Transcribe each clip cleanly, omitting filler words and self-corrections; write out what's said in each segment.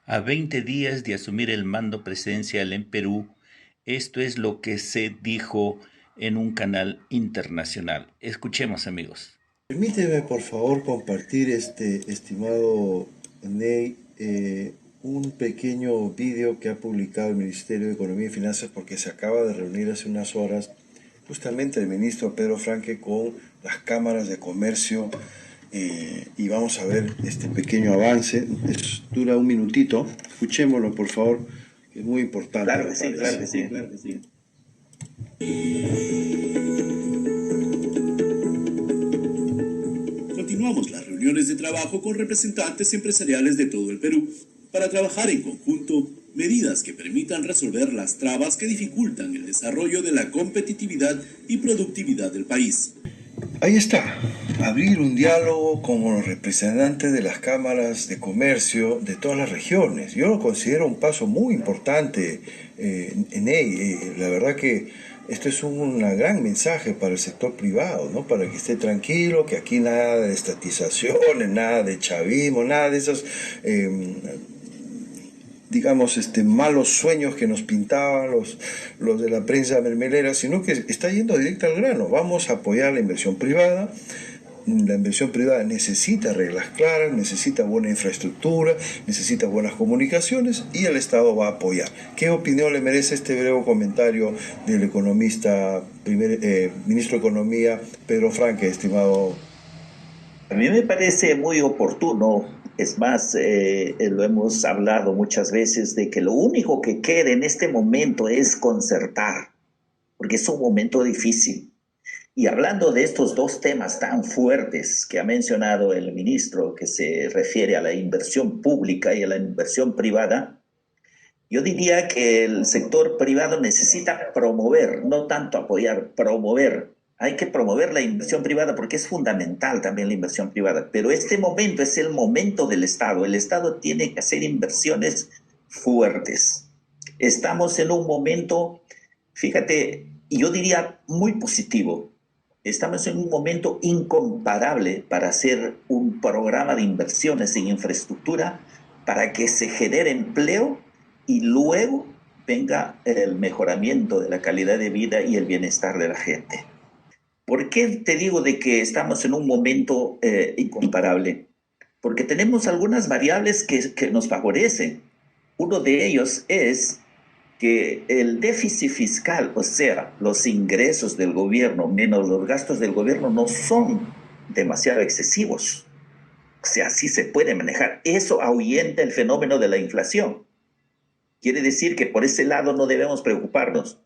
A 20 días de asumir el mando presidencial en Perú, esto es lo que se dijo en un canal internacional. Escuchemos, amigos. Permíteme, por favor, compartir, estimado Ney, un pequeño vídeo que ha publicado el Ministerio de Economía y Finanzas porque se acaba de reunir hace unas horas justamente el ministro Pedro Franque con las cámaras de comercio y vamos a ver este pequeño avance. Dura un minutito. Escuchémoslo, por favor, que es muy importante. Claro que sí, claro que sí, claro que sí. Continuamos las reuniones de trabajo con representantes empresariales de todo el Perú para trabajar en conjunto medidas que permitan resolver las trabas que dificultan el desarrollo de la competitividad y productividad del país. Ahí está, abrir un diálogo con los representantes de las cámaras de comercio de todas las regiones. Yo lo considero un paso muy importante en ello. La verdad que esto es un gran mensaje para el sector privado, ¿no? Para que esté tranquilo, que aquí nada de estatizaciones, nada de chavismo, nada de esos digamos, malos sueños que nos pintaban los de la prensa mermelera, sino que está yendo directo al grano. Vamos a apoyar la inversión privada. La inversión privada necesita reglas claras, necesita buena infraestructura, necesita buenas comunicaciones y el Estado va a apoyar. ¿Qué opinión le merece este breve comentario del economista, ministro de Economía, Pedro Franque, estimado? A mí me parece muy oportuno, es más, lo hemos hablado muchas veces, de que lo único que queda en este momento es concertar, porque es un momento difícil. Y hablando de estos dos temas tan fuertes que ha mencionado el ministro, que se refiere a la inversión pública y a la inversión privada, yo diría que el sector privado necesita promover, no tanto apoyar, promover. Hay que promover la inversión privada porque es fundamental también la inversión privada. Pero este momento es el momento del Estado. El Estado tiene que hacer inversiones fuertes. Estamos en un momento, fíjate, yo diría muy positivo. Estamos en un momento incomparable para hacer un programa de inversiones en infraestructura para que se genere empleo y luego venga el mejoramiento de la calidad de vida y el bienestar de la gente. ¿Por qué te digo de que estamos en un momento incomparable? Porque tenemos algunas variables que nos favorecen. Uno de ellos es que el déficit fiscal, o sea, los ingresos del gobierno menos los gastos del gobierno, no son demasiado excesivos. O sea, sí se puede manejar. Eso ahuyenta el fenómeno de la inflación. Quiere decir que por ese lado no debemos preocuparnos.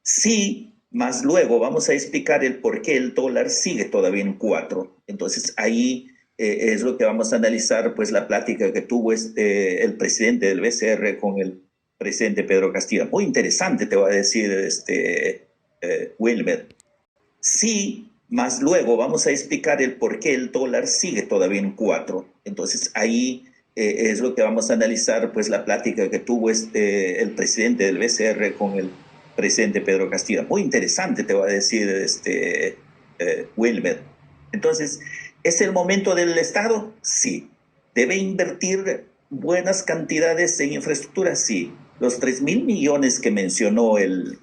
Sí, más luego vamos a explicar el por qué el dólar sigue todavía en 4. Entonces ahí es lo que vamos a analizar, pues la plática que tuvo el presidente del BCR con el presidente Pedro Castillo. Muy interesante, te voy a decir, Wilmer. Sí, más luego vamos a explicar el por qué el dólar sigue todavía en 4. Entonces ahí es lo que vamos a analizar, pues la plática que tuvo el presidente del BCR con el presidente Pedro Castillo. Muy interesante, te voy a decir, Wilmer. Entonces, ¿es el momento del Estado? Sí. ¿Debe invertir buenas cantidades en infraestructura? Sí. Los 3.000 millones que mencionó el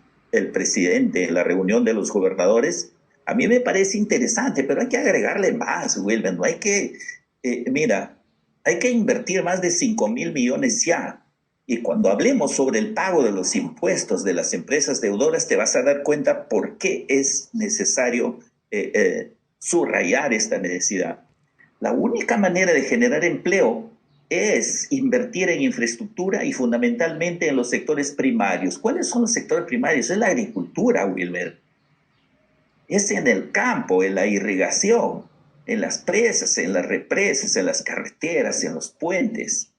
presidente en la reunión de los gobernadores, a mí me parece interesante, pero hay que agregarle más, Wilmer. No hay que, mira, hay que invertir más de 5.000 millones ya. Y cuando hablemos sobre el pago de los impuestos de las empresas deudoras, te vas a dar cuenta por qué es necesario subrayar esta necesidad. La única manera de generar empleo es invertir en infraestructura y fundamentalmente en los sectores primarios. ¿Cuáles son los sectores primarios? Es la agricultura, Wilmer. Es en el campo, en la irrigación, en las presas, en las represas, en las carreteras, en los puentes.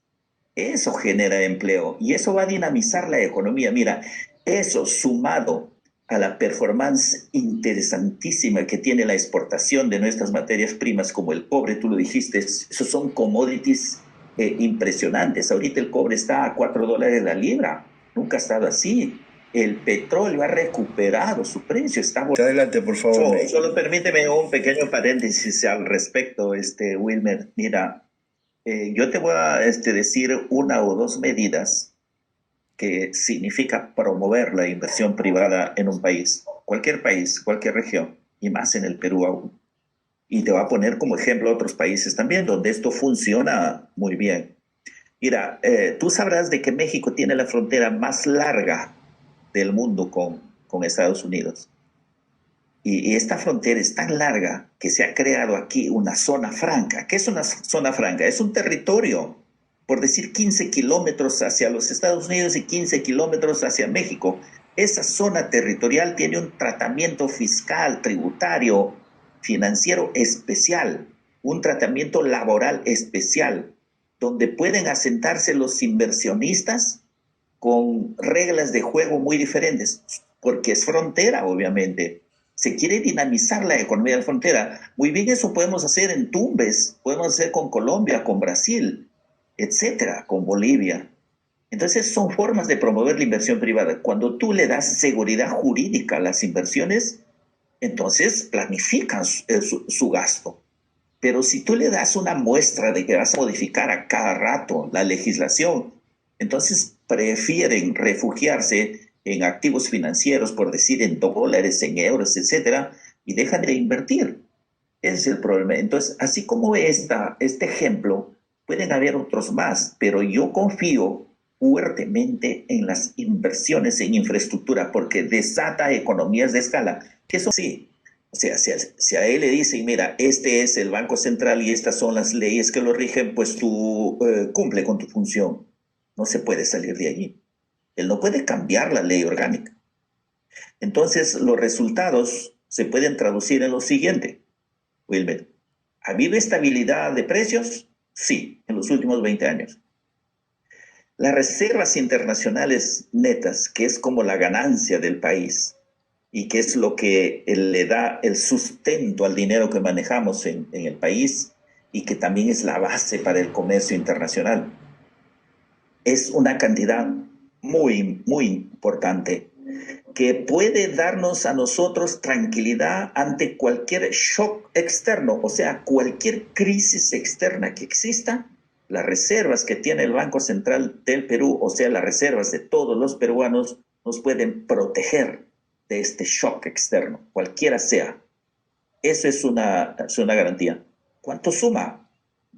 Eso genera empleo y eso va a dinamizar la economía. Mira, eso sumado a la performance interesantísima que tiene la exportación de nuestras materias primas como el cobre, tú lo dijiste, esos son commodities impresionantes. Ahorita el cobre está a $4 la libra, nunca ha estado así. El petróleo ha recuperado su precio. Está Adelante, por favor. solo permíteme un pequeño paréntesis al respecto, Wilmer. Mira, Yo te voy a decir una o dos medidas que significa promover la inversión privada en un país, cualquier región, y más en el Perú aún. Y te voy a poner como ejemplo otros países también, donde esto funciona muy bien. Mira, tú sabrás de que México tiene la frontera más larga del mundo con Estados Unidos. Y esta frontera es tan larga que se ha creado aquí una zona franca. ¿Qué es una zona franca? Es un territorio, por decir 15 kilómetros hacia los Estados Unidos y 15 kilómetros hacia México. Esa zona territorial tiene un tratamiento fiscal, tributario, financiero especial, un tratamiento laboral especial, donde pueden asentarse los inversionistas con reglas de juego muy diferentes, porque es frontera, obviamente. Se quiere dinamizar la economía de la frontera. Muy bien, eso podemos hacer en Tumbes, podemos hacer con Colombia, con Brasil, etcétera, con Bolivia. Entonces son formas de promover la inversión privada. Cuando tú le das seguridad jurídica a las inversiones, entonces planifican su gasto. Pero si tú le das una muestra de que vas a modificar a cada rato la legislación, entonces prefieren refugiarse en activos financieros, por decir en dólares, en euros, etcétera, y dejan de invertir. Ese es el problema. Entonces, así como este ejemplo, pueden haber otros más, pero yo confío fuertemente en las inversiones en infraestructura porque desata economías de escala, que eso sí. O sea, si a él le dicen, mira, este es el Banco Central y estas son las leyes que lo rigen, pues tú cumple con tu función. No se puede salir de allí. Él no puede cambiar la ley orgánica. Entonces, los resultados se pueden traducir en lo siguiente, Wilmer. ¿Ha habido estabilidad de precios? Sí, en los últimos 20 años. Las reservas internacionales netas, que es como la ganancia del país, y que es lo que le da el sustento al dinero que manejamos en el país y que también es la base para el comercio internacional. Es una cantidad muy, muy importante que puede darnos a nosotros tranquilidad ante cualquier shock externo, o sea, cualquier crisis externa que exista. Las reservas que tiene el Banco Central del Perú, o sea, las reservas de todos los peruanos, nos pueden proteger de este shock externo, cualquiera sea. Eso es una garantía. ¿Cuánto suma?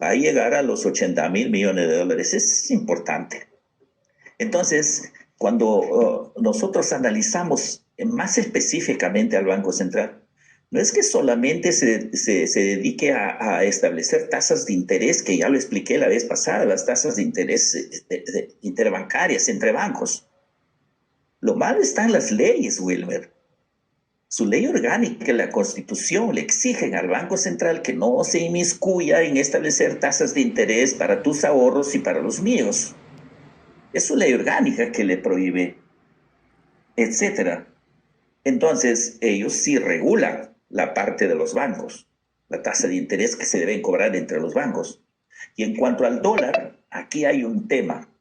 Va a llegar a los 80.000 millones de dólares. Es importante. Entonces, cuando nosotros analizamos más específicamente al Banco Central, no es que solamente se dedique a establecer tasas de interés, que ya lo expliqué la vez pasada, las tasas de interés interbancarias entre bancos. Lo malo está en las leyes, Wilmer. Su ley orgánica y la Constitución le exigen al Banco Central que no se inmiscuya en establecer tasas de interés para tus ahorros y para los míos. Es su ley orgánica que le prohíbe, etcétera. Entonces, ellos sí regulan la parte de los bancos, la tasa de interés que se deben cobrar entre los bancos. Y en cuanto al dólar, aquí hay un tema.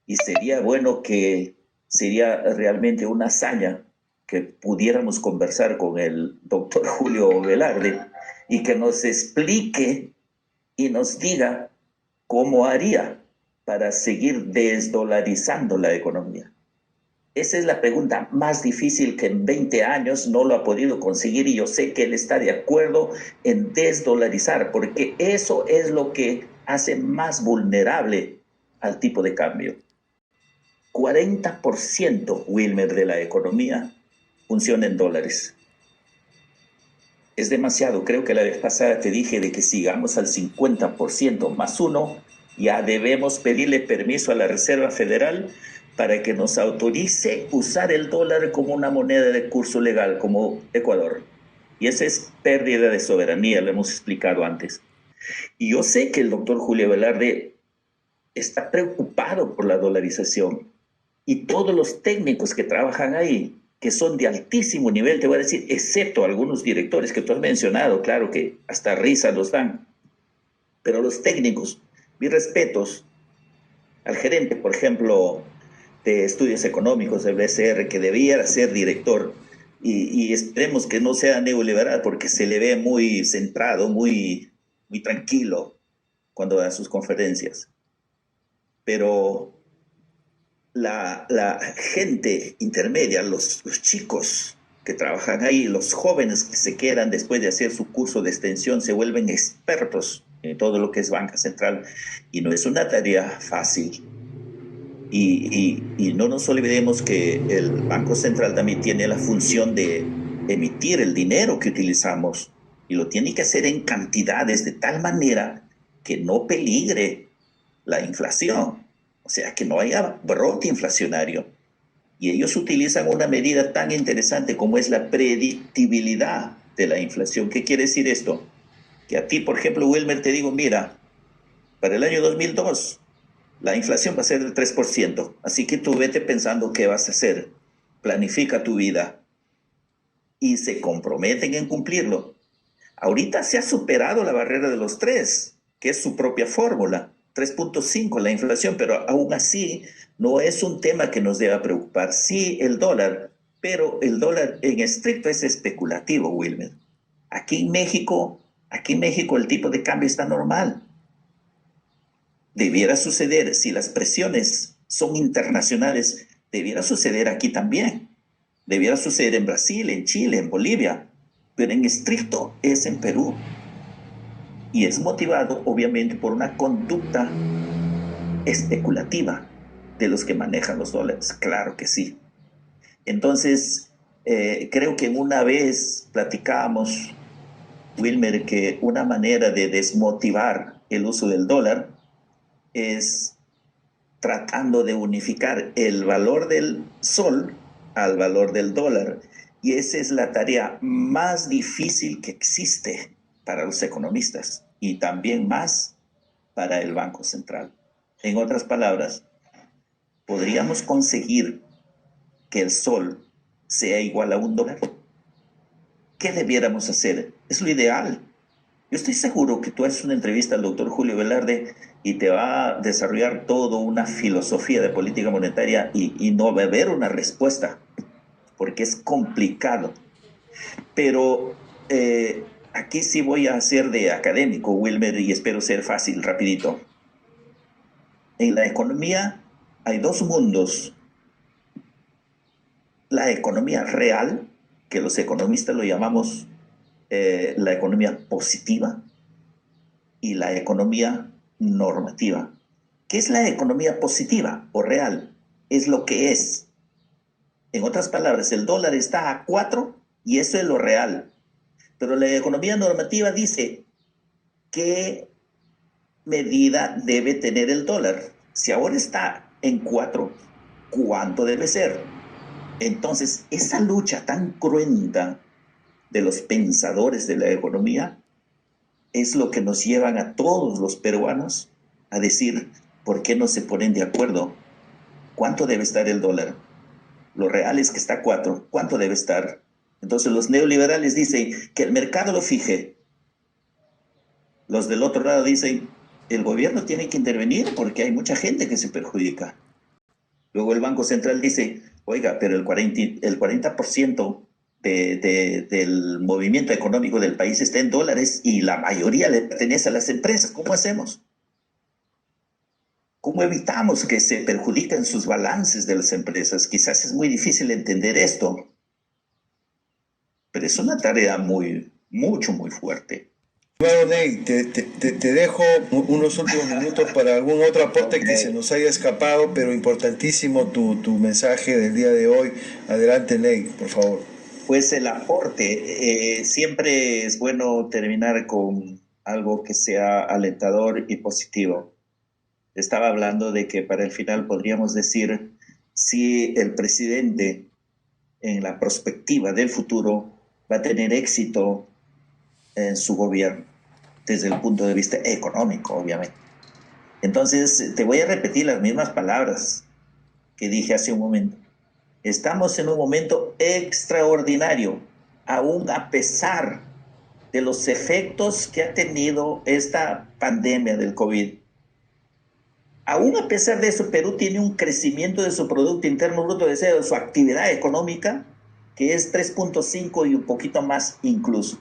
Y sería bueno que sería realmente una hazaña que pudiéramos conversar con el doctor Julio Velarde y que nos explique y nos diga cómo haría para seguir desdolarizando la economía. Esa es la pregunta más difícil que en 20 años no lo ha podido conseguir y yo sé que él está de acuerdo en desdolarizar porque eso es lo que hace más vulnerable al tipo de cambio. 40%, Wilmer, de la economía funciona en dólares. Es demasiado. Creo que la vez pasada te dije de que sigamos al 50% más uno, ya debemos pedirle permiso a la Reserva Federal para que nos autorice usar el dólar como una moneda de curso legal, como Ecuador. Y esa es pérdida de soberanía, lo hemos explicado antes. Y yo sé que el doctor Julio Velarde está preocupado por la dolarización. Y todos los técnicos que trabajan ahí, que son de altísimo nivel, te voy a decir, excepto algunos directores que tú has mencionado, claro que hasta risa los dan. Pero los técnicos, mis respetos al gerente, por ejemplo, de estudios económicos del BCR, que debía ser director, y esperemos que no sea neoliberal, porque se le ve muy centrado, muy tranquilo, cuando da sus conferencias. Pero la gente intermedia, los chicos que trabajan ahí, los jóvenes que se quedan después de hacer su curso de extensión, se vuelven expertos en todo lo que es banca central. Y no es una tarea fácil. Y no nos olvidemos que el Banco Central también tiene la función de emitir el dinero que utilizamos y lo tiene que hacer en cantidades de tal manera que no peligre la inflación, o sea, que no haya brote inflacionario. Y ellos utilizan una medida tan interesante como es la predictibilidad de la inflación. ¿Qué quiere decir esto? Que a ti, por ejemplo, Wilmer, te digo, mira, para el año 2002 la inflación va a ser del 3%, así que tú vete pensando qué vas a hacer, planifica tu vida y se comprometen en cumplirlo. Ahorita se ha superado la barrera de los 3, que es su propia fórmula, 3.5 la inflación, pero aún así no es un tema que nos deba preocupar. Sí, el dólar, pero el dólar en estricto es especulativo, Wilmer. Aquí en México el tipo de cambio está normal. Debiera suceder, si las presiones son internacionales, debiera suceder aquí también. Debiera suceder en Brasil, en Chile, en Bolivia, pero en estricto es en Perú. Y es motivado, obviamente, por una conducta especulativa de los que manejan los dólares. Claro que sí. Entonces, creo que una vez platicábamos, Wilmer, que una manera de desmotivar el uso del dólar es tratando de unificar el valor del sol al valor del dólar. Y esa es la tarea más difícil que existe para los economistas y también más para el Banco Central. En otras palabras, ¿podríamos conseguir que el sol sea igual a $1? ¿Qué debiéramos hacer? Es lo ideal. Yo estoy seguro que tú haces una entrevista al doctor Julio Velarde y te va a desarrollar toda una filosofía de política monetaria y no va a haber una respuesta, porque es complicado. Pero aquí sí voy a ser de académico, Wilmer, y espero ser fácil, rapidito. En la economía hay dos mundos. La economía real, que los economistas lo llamamos la economía positiva, y la economía normativa. ¿Qué es la economía positiva o real? Es lo que es. En otras palabras, el dólar está a 4 y eso es lo real. Pero la economía normativa dice qué medida debe tener el dólar. Si ahora está en 4, ¿cuánto debe ser? Entonces, esa lucha tan cruenta de los pensadores de la economía es lo que nos llevan a todos los peruanos a decir, ¿por qué no se ponen de acuerdo? ¿Cuánto debe estar el dólar? Lo real es que está a 4. ¿Cuánto debe estar? Entonces los neoliberales dicen que el mercado lo fije. Los del otro lado dicen, el gobierno tiene que intervenir porque hay mucha gente que se perjudica. Luego el Banco Central dice, oiga, pero el 40% del movimiento económico del país está en dólares y la mayoría le pertenece a las empresas. ¿Cómo hacemos? ¿Cómo evitamos que se perjudiquen sus balances de las empresas? Quizás es muy difícil entender esto, pero es una tarea muy fuerte. Bueno, Ney, te dejo unos últimos minutos para algún otro aporte que se nos haya escapado, pero importantísimo tu mensaje del día de hoy. Adelante, Ney, por favor. Pues el aporte, siempre es bueno terminar con algo que sea alentador y positivo. Estaba hablando de que para el final podríamos decir si el presidente en la perspectiva del futuro va a tener éxito en su gobierno desde el punto de vista económico, obviamente. Entonces, te voy a repetir las mismas palabras que dije hace un momento. Estamos en un momento extraordinario, aún a pesar de los efectos que ha tenido esta pandemia del COVID. Aún a pesar de eso, Perú tiene un crecimiento de su Producto Interno Bruto, de su actividad económica, que es 3.5 y un poquito más incluso,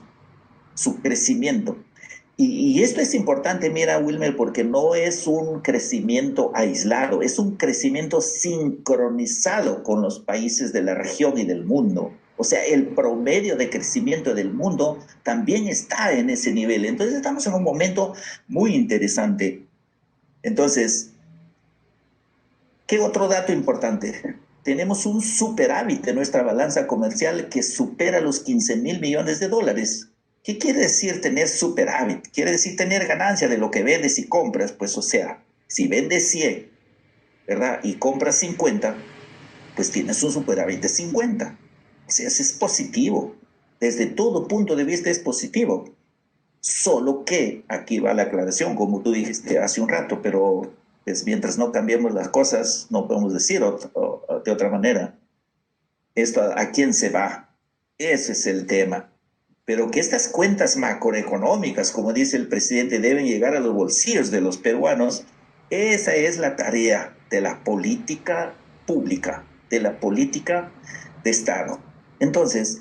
su crecimiento. Y esto es importante, mira, Wilmer, porque no es un crecimiento aislado, es un crecimiento sincronizado con los países de la región y del mundo. O sea, el promedio de crecimiento del mundo también está en ese nivel. Entonces estamos en un momento muy interesante. Entonces, ¿qué otro dato importante? Tenemos un superávit de nuestra balanza comercial que supera los 15.000 millones de dólares. ¿Qué quiere decir tener superávit? Quiere decir tener ganancia de lo que vendes y compras. Pues o sea, si vendes 100, ¿verdad? Y compras 50, pues tienes un superávit de 50. O sea, eso es positivo. Desde todo punto de vista es positivo. Solo que, aquí va la aclaración, como tú dijiste hace un rato, pero pues mientras no cambiemos las cosas, no podemos decir de otra manera. Esto, ¿a quién se va? Ese es el tema. Pero que estas cuentas macroeconómicas, como dice el presidente, deben llegar a los bolsillos de los peruanos, esa es la tarea de la política pública, de la política de Estado. Entonces,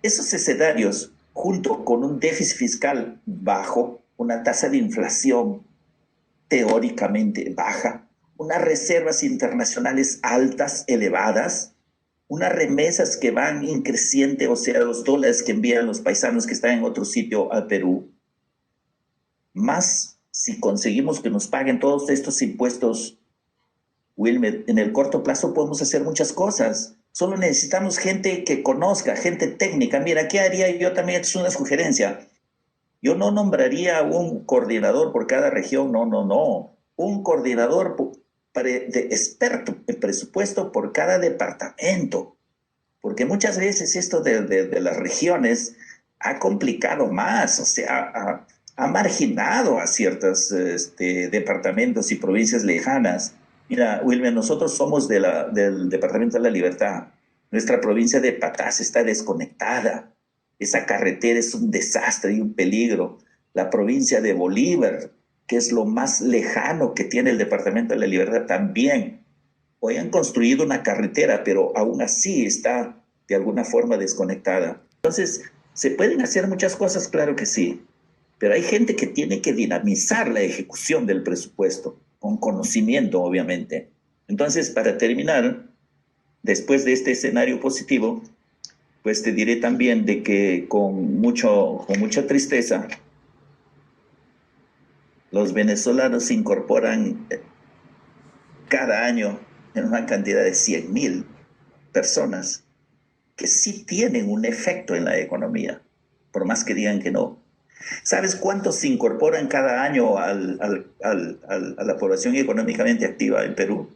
esos escenarios, junto con un déficit fiscal bajo, una tasa de inflación teóricamente baja, unas reservas internacionales altas, elevadas, unas remesas que van increciente, o sea, los dólares que envían los paisanos que están en otro sitio al Perú, más si conseguimos que nos paguen todos estos impuestos, Wilmer, en el corto plazo podemos hacer muchas cosas. Solo necesitamos gente que conozca, gente técnica. Mira, ¿qué haría yo también? Es una sugerencia. Yo no nombraría un coordinador por cada región, no. Un coordinador de experto en presupuesto por cada departamento, porque muchas veces esto de las regiones ha complicado más, o sea, ha marginado a ciertos departamentos y provincias lejanas. Mira, Wilmer, nosotros somos del Departamento de la Libertad. Nuestra provincia de Patas está desconectada. Esa carretera es un desastre y un peligro. La provincia de Bolívar, que es lo más lejano que tiene el Departamento de la Libertad, también. Hoy han construido una carretera, pero aún así está de alguna forma desconectada. Entonces, ¿se pueden hacer muchas cosas? Claro que sí. Pero hay gente que tiene que dinamizar la ejecución del presupuesto, con conocimiento, obviamente. Entonces, para terminar, después de este escenario positivo, pues te diré también de que con mucha tristeza, los venezolanos se incorporan cada año en una cantidad de 100.000 personas que sí tienen un efecto en la economía, por más que digan que no. ¿Sabes cuántos se incorporan cada año a la población económicamente activa en Perú?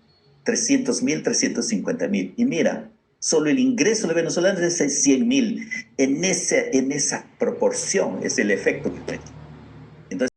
300.000, 350.000. Y mira, solo el ingreso de venezolanos es 100.000. En esa proporción es el efecto que tiene.